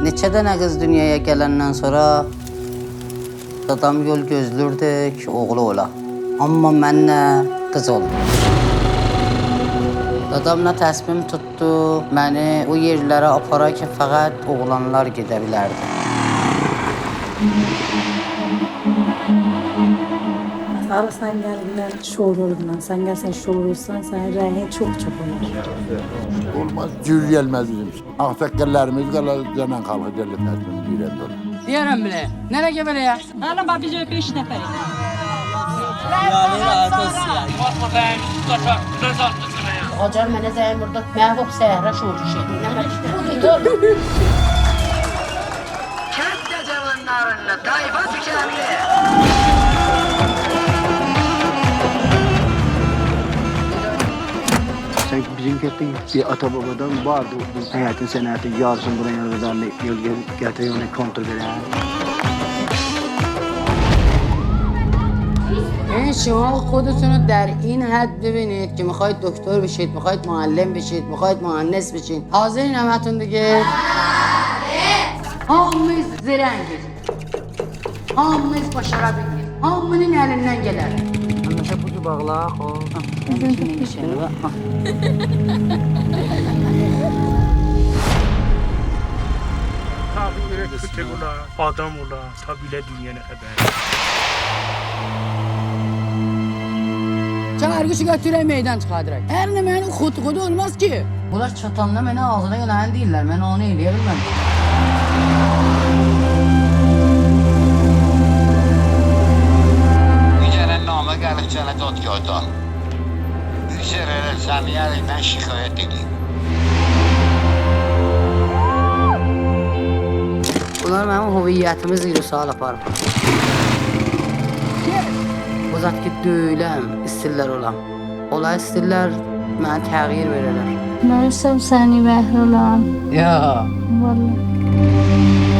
Neçə dənə qız dünyaya gələndən sonra adam yol gözlürdük, oğlu ola. Amma mənlə qız oldu. Dadamla təsmim tutdu, məni o yerlərə apara ki, fəqət oğlanlar gedə bilərdi. Ara sen geldiğinden şour olurlar. Sen gelsen şour olsan senin rengin çok olur. Olmaz, cür gelmez bizim. Ağsakkallarımız kadar canan kalkı derle təsmin deyirəm dolar. Deyərəm bilə, nereye gəbələ ya? Hala bak biz 5 nəfərik. Acar mənə zəyim burada məhvub səhərə şour şey. Nə məşdir? Kənd cavanlarına tayfa tükəndi. Sanki bizim köyde bir ata babadan vardı. Hayatın senatı yarısın buraya yazarlı getiriyor onu kontrol eden. شما خودتون رو در این حد ببینید که میخواید دکتر بشید، میخواید معلم بشید، میخواید مهندس بشید. حاضرین همتون دیگه؟ Hamımız zərengiz. Hamımız başara bildik. Hamının elinden gelir. Anlaşa buzu bağla, o. Tabi ürek ola, adam ola, tabi ile dünyanın haberi. Çağırgışı götürək meydan çıxardıraq. Hər nə mənim xud olmaz ki. Bunlar çatanda mənə ağzına gələn deyirlər. Mən onu eləyə bilməm. Mücərrən namə gəlib sənə dadgahda. Yüksel Səmiyə əlindən şikayət edeyim. Bunlar mənim hüviyyətimi zirə sual aparır. O zat ki, döyləm, istirlər olam. Ola istirlər, mənə təğyir verirlər. Ben istem seni Behrulan. Ya. Vallahi.